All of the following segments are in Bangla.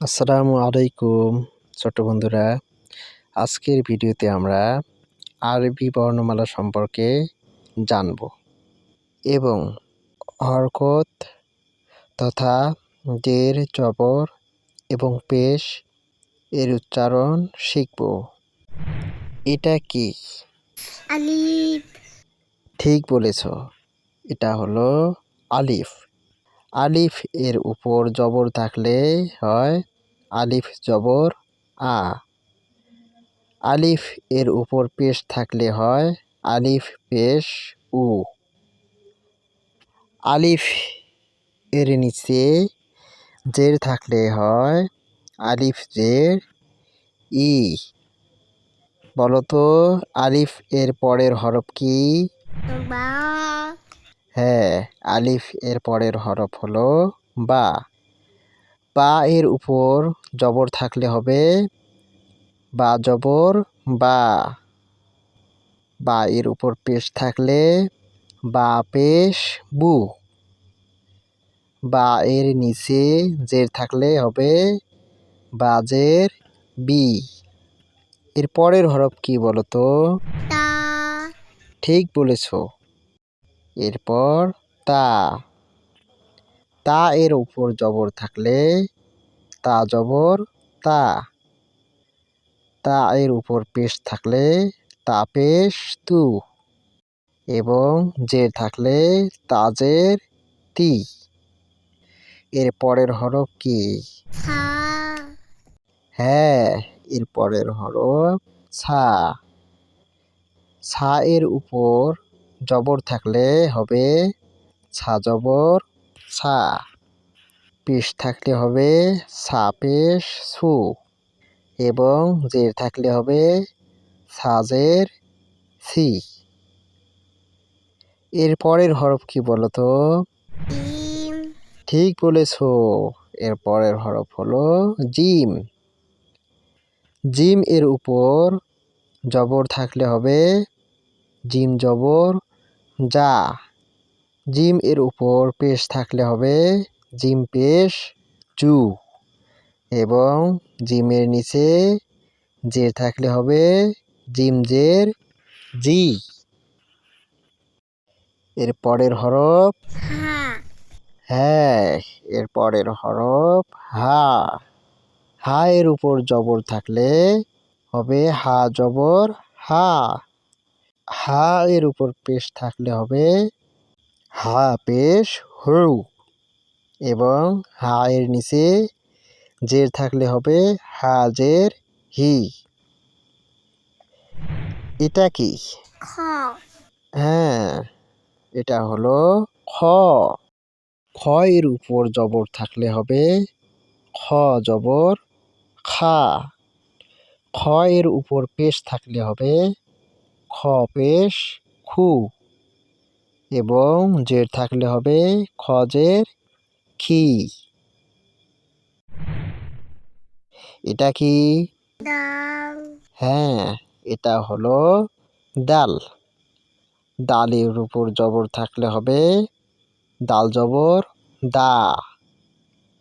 আসসালামু আলাইকুম ছোট বন্ধুরা। আজকের ভিডিওতে আমরা আরবি বর্ণমালা সম্পর্কে জানব এবং হরকত তথা জের, জবর এবং পেশ এর উচ্চারণ শিখব। এটা কি? আলিফ। ঠিক বলেছ, এটা হলো আলিফ। আলিফ এর উপর জবর থাকলে হয় আলিফ জবর আ। আলিফ এর উপর পেশ থাকলে হয় আলিফ পেশ উ। আলিফ এর নিচে জের থাকলে হয় আলিফ জের ই। বলতো আলিফ এর পরের হরফ কি? বা। হ্যাঁ, আলিফ এর পরের হরফ হলো বা। বা এর উপর জবর থাকলে হবে বা জবর বা। বা এর উপর পেশ থাকলে বা পেশ বু। বা এর নিচে জের থাকলে হবে বা জের বি। এর পরের হরফ কি বলতো? তা। ঠিক বলেছ, এরপর তা। তা এর উপর জবর থাকলে তা জবর তা। তা এর উপর পেশ থাকলে তা পেশ তু এবং জের থাকলে তা জের তি। এর পরের হরফ কি? সা। হ্যাঁ, এর পরের হরফ ছা। ছা এর উপর জবর থাকলে হবে ছা জবর ছা। পেশ থাকলে হবে ছা পেশ সু এবং জের থাকলে হবে ছা জের সি। এর পরের হরফ কি বলতো? জিম। ঠিক বলেছ, এর পরের হরফ হলো জিম। জিম এর উপর জবর থাকলে হবে জিম জবর যা। জিম এর উপর পেশ থাকলে হবে জিম পেশ জু এবং জিমের নিচে জের থাকলে হবে জিম জের জি। এর পরের হরফ? হা। হ্যাঁ, এর পরের হরফ হা। হা এর উপর জবর থাকলে হবে হা জবর হা। হা এর উপর পেশ থাকলে হবে হা পেশ হু এবং হা এর নিচে জের থাকলে হবে হা জের হি। এটা কি? খ। হ্যাঁ, এটা হলো খ। খ এর উপর জবর থাকলে হবে খ জবর খা। খ এর উপর পেশ থাকলে হবে খ পেশ খু এবং জের থাকলে হবে খ জের খি। এটা কি? দাল। হ্যাঁ, এটা হলো ডাল। ডালের উপর জবর থাকলে হবে ডাল জবর দা।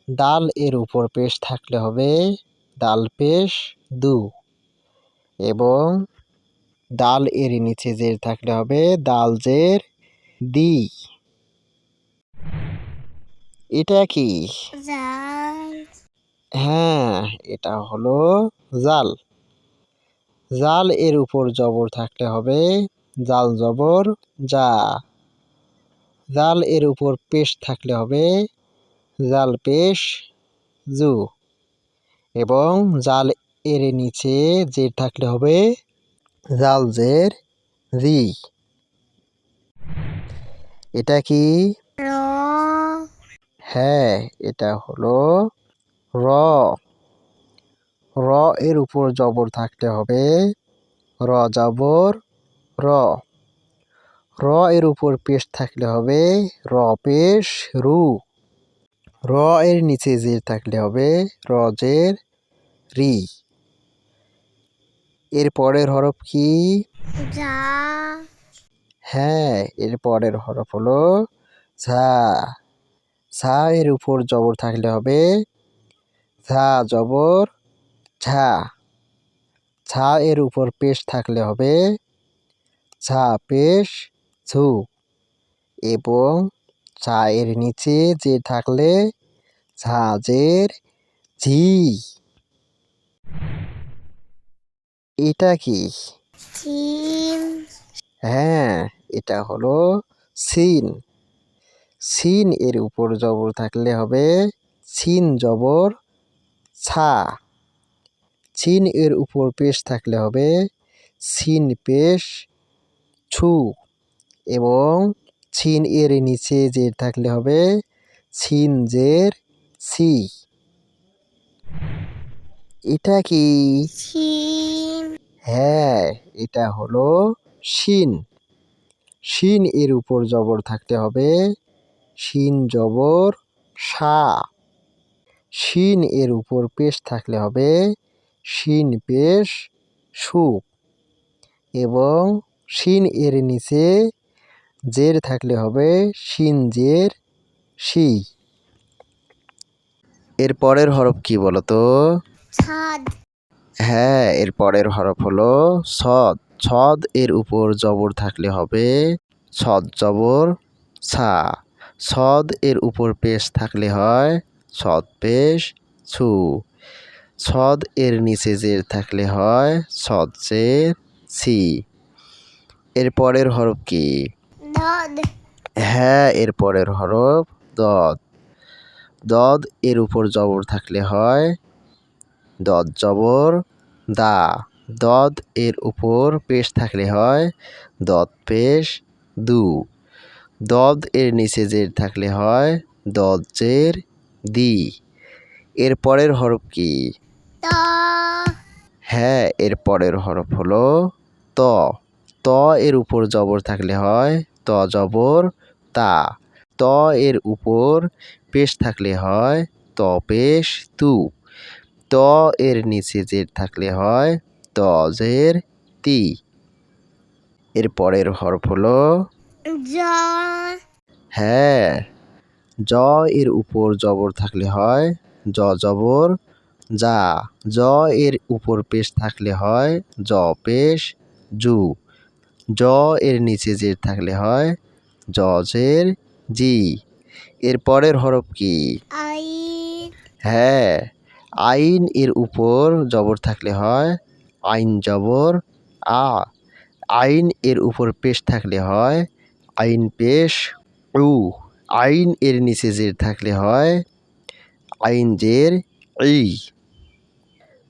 ডাল এর উপর পেশ থাকলে হবে ডাল পেশ দু এবং ডাল এর নিচে জের থাকলে হবে ডাল জের দি। এটা কি? জাল। হ্যাঁ, এটা হলো জাল। জাল এর উপর জবর থাকলে হবে জাল জবর যা। জাল এর উপর পেশ থাকলে হবে জাল পেশ জু এবং জাল এর নিচে জের থাকলে হবে জাল জের রি। এটা কি? র। হ্যাঁ, এটা হলো র। র এর উপর জবর থাকলে হবে র জবর র। র এর উপর পেশ থাকলে হবে র পেশ রু। র এর নিচে জের থাকলে হবে র জের রি। এর পরের হরফ কি? যা। হ্যাঁ, এর পরের হরফ হলো ঝা। ঝা এর উপর জবর থাকলে হবে ঝা জবর ঝা। ঝা এর উপর পেশ থাকলে হবে ঝা পেশ ঝু, এবং ঝা এর নিচে জের থাকলে ঝাঁঝের ঝি। এটা কি? সিম হ্যাঁ, এটা হলো সিন। সিন এর উপর জবর থাকলে হবে সিন জবর ছা। সিন এর উপর পেশ থাকলে হবে সিন পেশ ছু, এবং সিন এর নিচে জের থাকলে হবে সিন জের সি। এটা কি? সিম হ্যাঁ, এটা হলো শিন। শিন এর উপর জবর থাকতে হবে শিন জবর সা। শিন এর উপর পেশ থাকলে হবে শিন পেশ সু, এবং শিন এর নিচে জের থাকলে হবে শিন জের সি। এর পরের হরফ কি বলতো? ছাদ হ্যাঁ, এর পরের হরফ হলো ছদ। ছদ এর উপর জবর থাকলে হবে ছদ জবর ছা। ছদ এর উপর পেশ থাকলে হয় ছদ পেশ ছু। ছদ এর নিচে জের থাকলে হয় ছদ জের ছি। এর পরের হরফ কি? দদ হ্যাঁ, এর পরের হরফ দদ। দদ এর উপর জবর থাকলে হয় দদ জবর দা। দদ এর উপর পেশ থাকলে হয় দদ পেশ দু। দদ এর নিচে জের থাকলে হয় দদ জের দি। এর পরের হরফ কি? ত হ্যাঁ, এর পরের হরফ হলো ত। ত এর উপর জবর থাকলে হয় ত জবর তা। ত এর উপর পেশ থাকলে হয় ত পেশ তু। ত এর নিচে জের থাকলে হয় ত জের তি। এর পরের হরফ হলো জ হ্যাঁ, জ এর উপর জবর থাকলে হয় জ জবর যা। জ এর উপর পেশ থাকলে হয় জ পেশ জু। জ এর নিচে জের থাকলে হয় জ জের জি। এর পরের হরফ কি? আই হ্যাঁ, আইন এর উপর জবর থাকলে হয় আইন জবর আ। আইন এর উপর পেশ থাকলে হয় আইন পেশ উ। আইন এর নিচে জের থাকলে হয় আইন জের ই।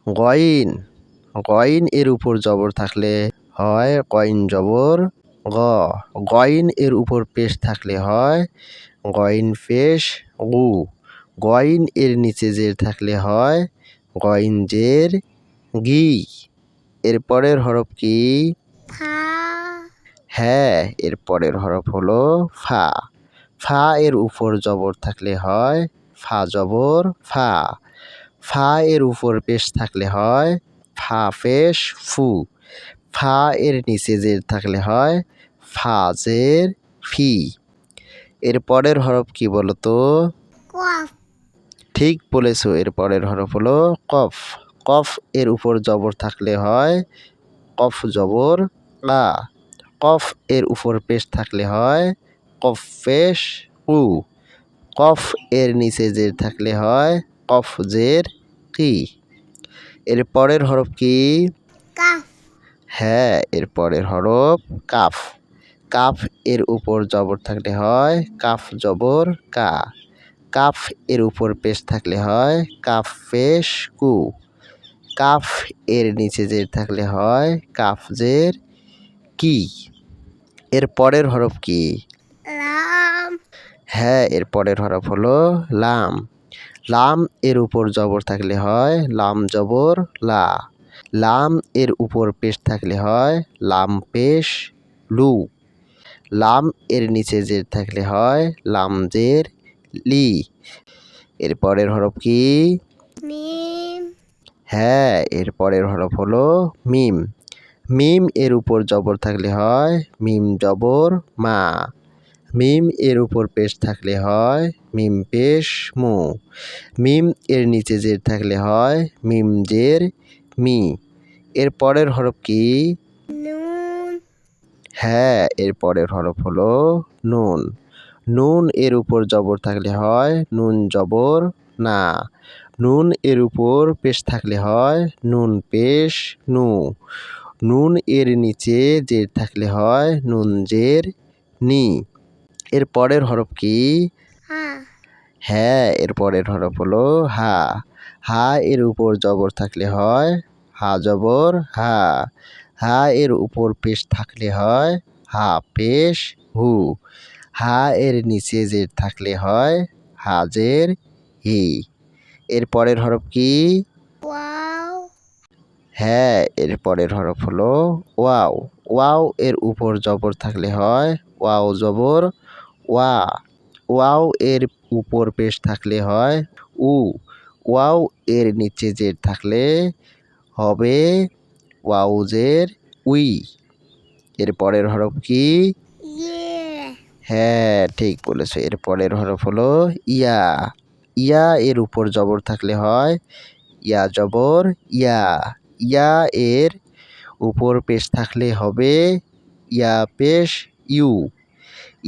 গইন। গইন এর উপর জবর থাকলে হয় কইন জবর গ। গইন এর উপর পেশ থাকলে হয় গইন পেশ গু। গইন এর নিচে জের থাকলে হয় গইন জের গি। এর পরের হরফ কি? ফা হ্যাঁ, এর পরের হরফ হলো ফা। ফা এর উপর জবর থাকলে হয় ফা জবর ফা। ফা এর উপর পেশ থাকলে হয় ফা পেশ ফু। ফা এর নিচে জের থাকলে হয় ফা জের ফি। এর পরের হরফ কি বলতো? কফ ঠিক বলেছো, এর পরের হরফ হলো কফ। কফ এর উপর জবর থাকলে হয় কফ জবর কা। কফ এর উপর পেশ থাকলে হয় কফ পেশ কু। কফ এর নিচে জের থাকলে হয় কফ জের কি। এর পরের হরফ কি? কাফ হ্যাঁ, এর পরের হরফ কাফ। কাফ এর উপর জবর থাকলে হয় কাফ জবর কা। কাফ এর উপর পেশ থাকলে হয় কাফ পেশ কু। কাফ এর নিচে জের থাকলে হয় কাফ জের কি। এর পরের হরফ কি? লাম হ্যাঁ, এর পরের হরফ হলো লাম। লাম এর উপর জবর থাকলে হয় লাম জবর লা। লাম এর উপর পেশ থাকলে হয় লাম পেশ লু। লাম এর নিচে জের থাকলে হয় লাম জের লি। এর পরের হরফ কি? মিম হ্যাঁ, এর পরের হরফ হলো মিম। মিম এর উপর জবর থাকলে হয় মিম জবর মা। মিম এর উপর পেশ থাকলে হয় মিম পেশ মু। মিম এর নিচে জের থাকলে হয় মিম জের মি। এর পরের হরফ কি? নুন হ্যাঁ, এর পরের হরফ হলো নুন। নুন এর উপর জবর থাকলে হয় নুন জবর না। নুন এর উপর পেশ থাকলে হয় নুন পেশ নু। নুন এর নিচে জের থাকলে হয় নুন জের নি। এর পরের হরফ কি? হা হ্যাঁ, এর পরের হরফ হলো হা। হা এর উপর জবর থাকলে হয় হা জবর হা। হা এর উপর পেশ থাকলে হয় হা পেশ হু। হা এর নিচে জের থাকলে হয় হা জের হি। এর পরের হরফ কি? ওয়াও হ্যাঁ, এর পরের হরফ হলো ওয়াও। ওয়াও এর উপর জবর থাকলে হয় ওয়াও জবর ওয়া। ওয়াও এর উপর পেশ থাকলে হয় উ। ওয়াও এর নিচে জের থাকলে হবে ওয়াও জের উই। এর পরের হরফ কি? ইয়ে হ্যাঁ, ঠিক বলেছো। এর পরের হরফ হলো ইয়া। ইয়া এর উপর জবর থাকলে হয় ইয়া জবর ইয়া। ইয়া এর উপর পেশ থাকলে হবে ইয়া পেশ ইউ।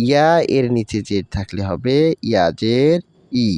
ইয়া এর নিচে জের থাকলে হবে ইয়া জের ই।